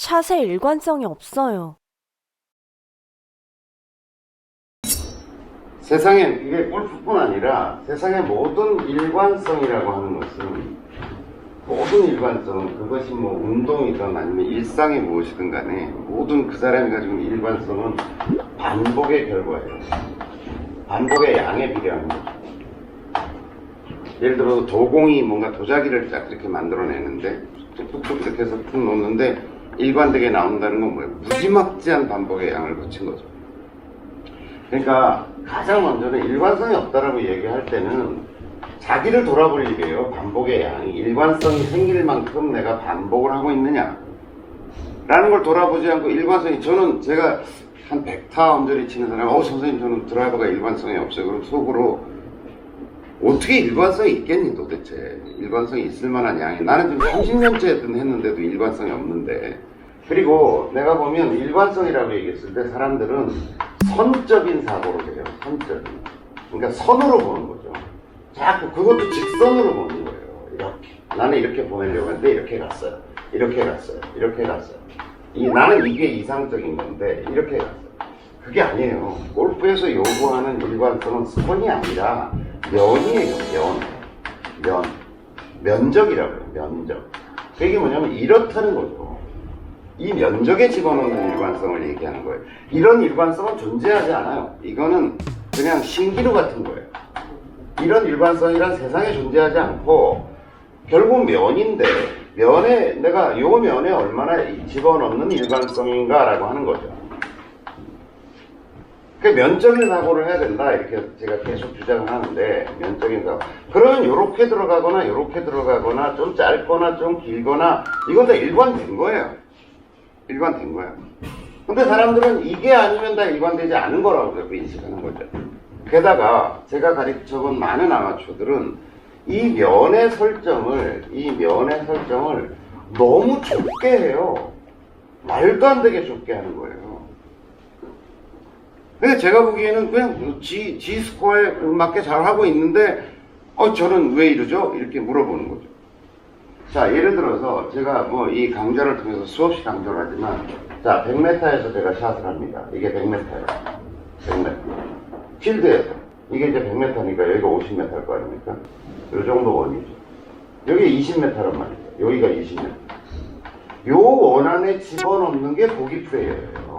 샷에 일관성이 없어요. 세상에 이게 골프뿐 아니라 세상의 모든 일관성이라고 하는 것은 모든 일관성은 그것이 뭐 운동이든 아니면 일상이 무엇이든 간에 모든 그 사람이 가지고 있는 일관성은 반복의 결과예요. 반복의 양에 비례하는 거죠. 예를 들어서 도공이 뭔가 도자기를 쫙 이렇게 만들어내는데 툭툭툭 이렇게 해서 툭 놓는데 일관되게 나온다는 건 뭐예요? 무지막지한 반복의 양을 거친 거죠. 그러니까 가장 먼저는 일관성이 없다라고 얘기할 때는 자기를 돌아볼 일이에요. 반복의 양이 일관성이 생길 만큼 내가 반복을 하고 있느냐 라는 걸 돌아보지 않고 일관성이, 저는 제가 한 100타 엄절이 치는 사람, 선생님 저는 드라이버가 일관성이 없어요. 그럼 속으로 어떻게 일관성이 있겠니 도대체. 일관성이 있을 만한 양이, 나는 지금 30년째 했는데도 일관성이 없는데. 그리고 내가 보면 일관성이라고 얘기했을 때 사람들은 선적인 사고로 해요. 선적인. 그러니까 선으로 보는 거죠. 자꾸 그것도 직선으로 보는 거예요. 이렇게. 나는 이렇게 보내려고 했는데 이렇게 갔어요. 이렇게 갔어요. 이렇게 갔어요. 나는 이게 이상적인 건데 이렇게 갔어요. 그게 아니에요. 골프에서 요구하는 일관성은 스폰이 아니라 면이에요. 면적이라고 해요. 면적. 그게 뭐냐면 이렇다는 거죠. 이 면적에 집어넣는 일관성을 얘기하는 거예요. 이런 일관성은 존재하지 않아요. 이거는 그냥 신기루 같은 거예요. 이런 일관성이란 세상에 존재하지 않고 결국 면인데, 면에 내가 요 면에 얼마나 집어넣는 일관성인가 라고 하는 거죠. 그 면적인 사고를 해야 된다 이렇게 제가 계속 주장을 하는데, 면적인 사고 그러면 요렇게 들어가거나 요렇게 들어가거나 좀 짧거나 좀 길거나 이건 다 일관된 거예요. 일관된 거야. 근데 사람들은 이게 아니면 다 일관되지 않은 거라고 자꾸 인식하는 거죠. 게다가 제가 가르쳐본 많은 아마추어들은 이 면의 설정을 너무 좁게 해요. 말도 안 되게 좁게 하는 거예요. 근데 제가 보기에는 그냥 G 스코어에 맞게 잘 하고 있는데 저는 왜 이러죠? 이렇게 물어보는 거죠. 자, 예를 들어서 제가 뭐 이 강좌를 통해서 수없이 강조를 하지만, 자, 100m에서 제가 샷을 합니다. 이게 100m예요. 100m. 필드에서. 이게 이제 100m니까 여기가 50m일 거 아닙니까? 요 정도 원이죠. 여기 20m란 말이죠. 여기가 20m. 요 원 안에 집어넣는 게 보기 플레이어예요.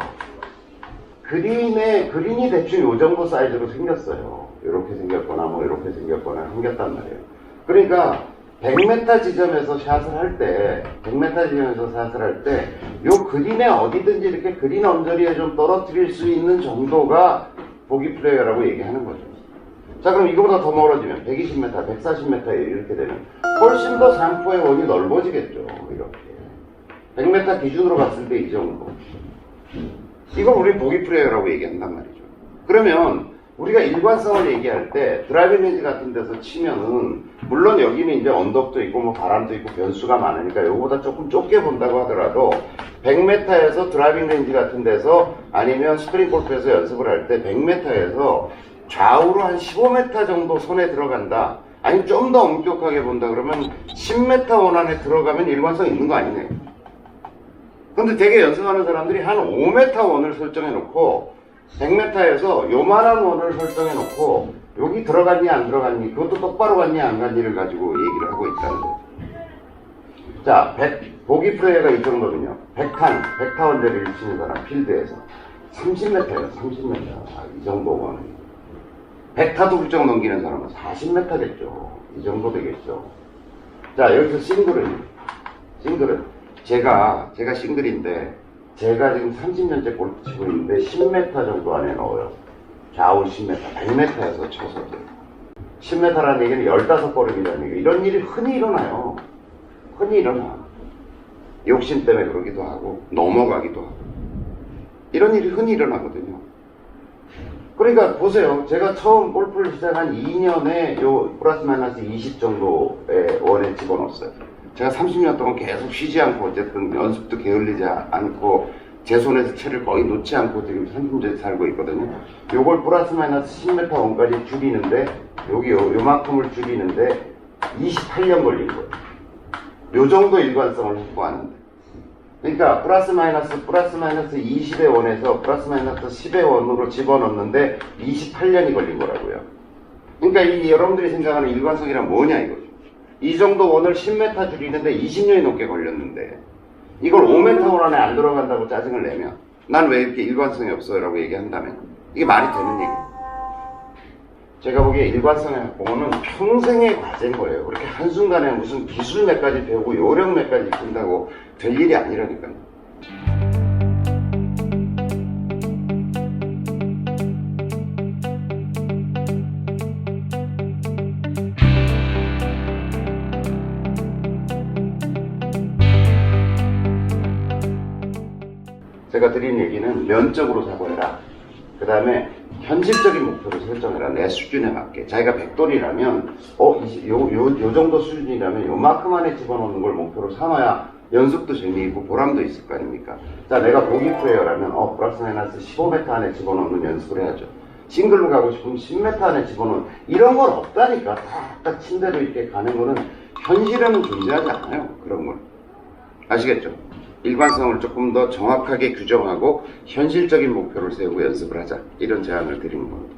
그린이 대충 요 정도 사이즈로 생겼어요. 이렇게 생겼거나 뭐 이렇게 생겼거나 생겼단 말이에요. 그러니까 100m 지점에서 샷을 할 때, 요 그린에 어디든지 이렇게 그린 언저리에 좀 떨어뜨릴 수 있는 정도가 보기 플레이어라고 얘기하는 거죠. 자, 그럼 이거보다 더 멀어지면 120m, 140m 이렇게 되면 훨씬 더 상포의 원이 넓어지겠죠. 이렇게. 100m 기준으로 봤을 때 이 정도. 이걸 우리 보기 플레이어라고 얘기한단 말이죠. 그러면 우리가 일관성을 얘기할 때 드라이빙 레인지 같은 데서 치면은, 물론 여기는 이제 언덕도 있고 뭐 바람도 있고 변수가 많으니까 요거보다 조금 좁게 본다고 하더라도 100m에서 드라이빙 레인지 같은 데서 아니면 스프링 골프에서 연습을 할 때 100m에서 좌우로 한 15m 정도 손에 들어간다, 아니면 좀 더 엄격하게 본다 그러면 10m 원 안에 들어가면 일관성 있는 거 아니네. 근데 되게 연습하는 사람들이 한 5m 원을 설정해 놓고 100m에서 요만한 원을 설정해 놓고 여기 들어갔니 안 들어갔니, 그것도 똑바로 갔니 안 갔니를 가지고 얘기를 하고 있다는 거죠. 자, 보기 플레이어가 이 정도면요, 100타 원대를 치는 사람 필드에서 30m예요. 30m. 이 정도 원은 100타도 훌쩍 넘기는 사람은 40m겠죠. 이 정도 되겠죠. 자, 여기서 싱글은 제가 싱글인데 제가 지금 30년째 골프 치고 있는데 10m 정도 안에 넣어요. 좌우 10m, 100m에서 쳐서도. 10m라는 얘기는 15걸음이라는 얘기. 이런 일이 흔히 일어나요. 흔히 일어나. 욕심 때문에 그러기도 하고 넘어가기도 하고. 이런 일이 흔히 일어나거든요. 그러니까 보세요. 제가 처음 골프를 시작한 2년에 요 플러스 마이너스 20 정도의 원에 집어넣었어요. 제가 30년 동안 계속 쉬지 않고 어쨌든 연습도 게을리지 않고 제 손에서 채를 거의 놓지 않고 지금 30년째 살고 있거든요. 요걸 플러스 마이너스 10m 원까지 줄이는데, 요만큼을 줄이는데 28년 걸린 거예요. 요 정도 일관성을 확보하는데. 그러니까 플러스 마이너스 20의 원에서 플러스 마이너스 10의 원으로 집어넣는데 28년이 걸린 거라고요. 그러니까 이 여러분들이 생각하는 일관성이란 뭐냐 이거죠. 이 정도 원을 10m 줄이는데 20년이 넘게 걸렸는데 이걸 5m 원 안에 안 들어간다고 짜증을 내면 난 왜 이렇게 일관성이 없어요 라고 얘기한다면 이게 말이 되는 얘기예요. 제가 보기에 일관성의 확보는 평생의 과제인 거예요. 그렇게 한순간에 무슨 기술 몇 가지 배우고 요령 몇 가지 익힌다고 될 일이 아니라니까요. 제가 드린 얘기는 면적으로 사고해라. 그 다음에 현실적인 목표를 설정해라. 내 수준에 맞게. 자기가 100돌이라면 요 정도 수준이라면 요만큼 안에 집어넣는 걸 목표로 삼아야 연습도 재미있고 보람도 있을 거 아닙니까? 자, 내가 보기 플레이어라면 플러스 마이너스 15m 안에 집어넣는 연습을 해야죠. 싱글로 가고 싶으면 10m 안에 집어넣는 이런 건 없다니까. 딱 침대로 이렇게 가는 거는 현실에는 존재하지 않아요. 그런 건. 아시겠죠? 일관성을 조금 더 정확하게 규정하고 현실적인 목표를 세우고 연습을 하자. 이런 제안을 드리는 겁니다.